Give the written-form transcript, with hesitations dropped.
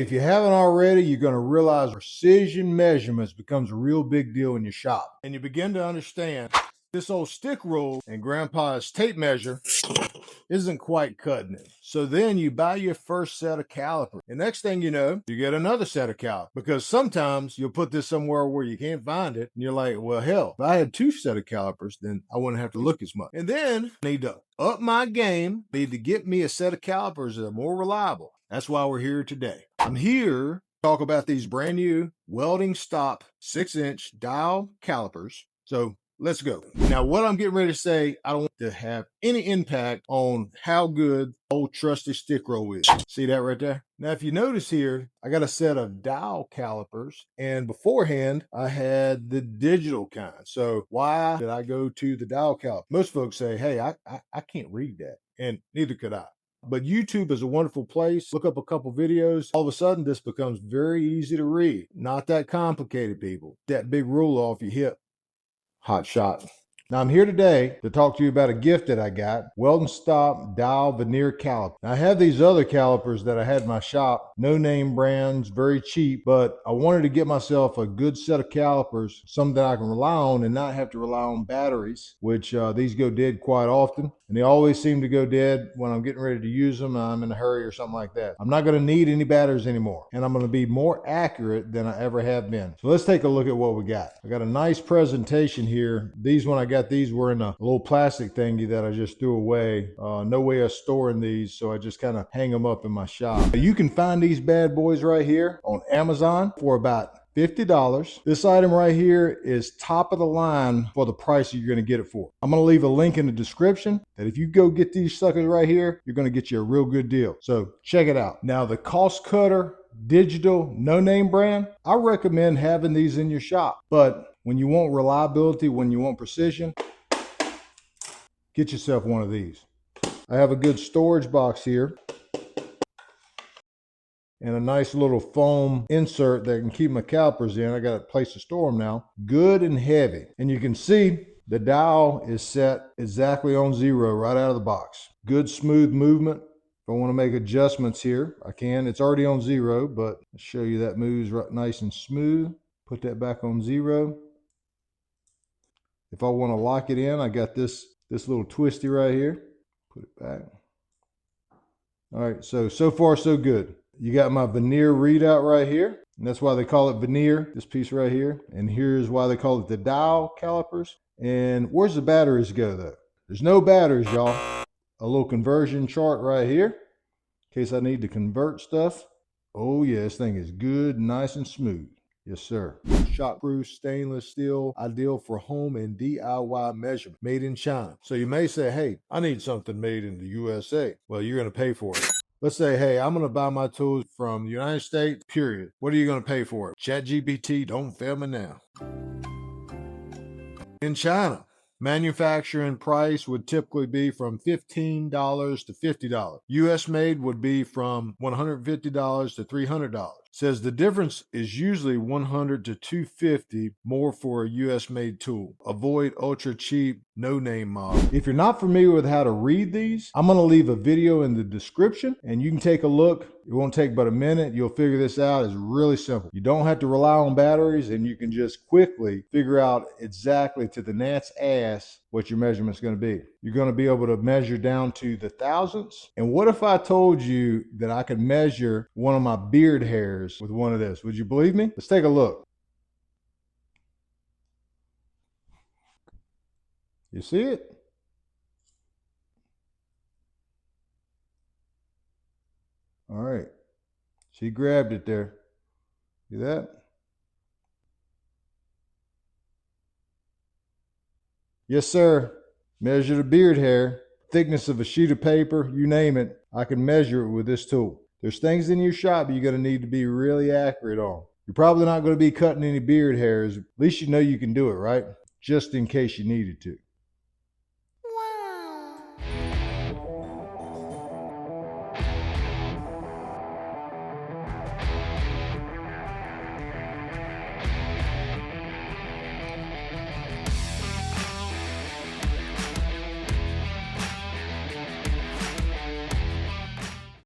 If you haven't already, you're going to realize precision measurements becomes a real big deal in your shop. And you begin to understand this old stick rule and grandpa's tape measure isn't quite cutting it. So then you buy your first set of calipers. And next thing you know, you get another set of calipers. Because sometimes you'll put this somewhere where you can't find it. And you're like, well, hell, if I had two set of calipers, then I wouldn't have to look as much. And then I need to up my game, need to get me a set of calipers that are more reliable. That's why we're here today. I'm here to talk about these brand new Weldingstop 6-inch dial calipers. So let's go. Now, what I'm getting ready to say, I don't want to have any impact on how good old trusty stick roll is. See that right there? Now, if you notice here, I got a set of dial calipers, and beforehand, I had the digital kind. So why did I go to the dial caliper? Most folks say, hey, I can't read that, and neither could I. But YouTube is a wonderful place. Look up a couple videos. All of a sudden, this becomes very easy to read. Not that complicated, people. That big rule off your hip. Hot shot. Now I'm here today to talk to you about a gift that I got, Weldingstop dial veneer caliper. Now, I have these other calipers that I had in my shop, no name brands, very cheap, but I wanted to get myself a good set of calipers, some that I can rely on and not have to rely on batteries, which these go dead quite often. And they always seem to go dead when I'm getting ready to use them and I'm in a hurry or something like that. I'm not going to need any batteries anymore, and I'm going to be more accurate than I ever have been. So let's take a look at what we got. I got a nice presentation here. These, when I got these, were in a little plastic thingy that I just threw away. No way of storing these, so I just kind of hang them up in my shop. You can find these bad boys right here on Amazon for about $50. This item right here is top of the line for the price you're going to get it for. I'm going to leave a link in the description that if you go get these suckers right here, you're going to get you a real good deal. So check it out. Now, the Cost Cutter digital no-name brand, I recommend having these in your shop. But when you want reliability, when you want precision, get yourself one of these. I have a good storage box here and a nice little foam insert that can keep my calipers in. I got a place to store them now. Good and heavy. And you can see the dial is set exactly on 0 right out of the box. Good smooth movement. If I want to make adjustments here, I can. It's already on 0, but I'll show you that moves right nice and smooth. Put that back on 0. If I want to lock it in, I got this little twisty right here. Put it back. All right, so far so good. You got my veneer readout right here, and that's why they call it veneer, this piece right here. And here's why they call it the dial calipers. And where's the batteries go though? There's no batteries, y'all. A little conversion chart right here, in case I need to convert stuff. Oh yeah, this thing is good, nice and smooth. Yes, sir. Shockproof stainless steel, ideal for home and DIY measurement, made in China. So you may say, hey, I need something made in the USA. Well, you're going to pay for it. Let's say, hey, I'm going to buy my tools from the United States, period. What are you going to pay for it? ChatGPT, don't fail me now. In China, manufacturing price would typically be from $15 to $50. US made would be from $150 to $300. Says the difference is usually $100 to $250 more for a US made tool. Avoid ultra cheap, no name model. If you're not familiar with how to read these, I'm going to leave a video in the description and you can take a look. It won't take but a minute. You'll figure this out. It's really simple. You don't have to rely on batteries, and you can just quickly figure out exactly to the gnat's ass what your measurement's going to be. You're going to be able to measure down to the thousandths. And what if I told you that I could measure one of my beard hairs with one of this? Would you believe me? Let's take a look. You see it? All right. She grabbed it there. See that? Yes, sir. Measure the beard hair, thickness of a sheet of paper, you name it. I can measure it with this tool. There's things in your shop you're going to need to be really accurate on. You're probably not going to be cutting any beard hairs. At least you know you can do it, right? Just in case you needed to.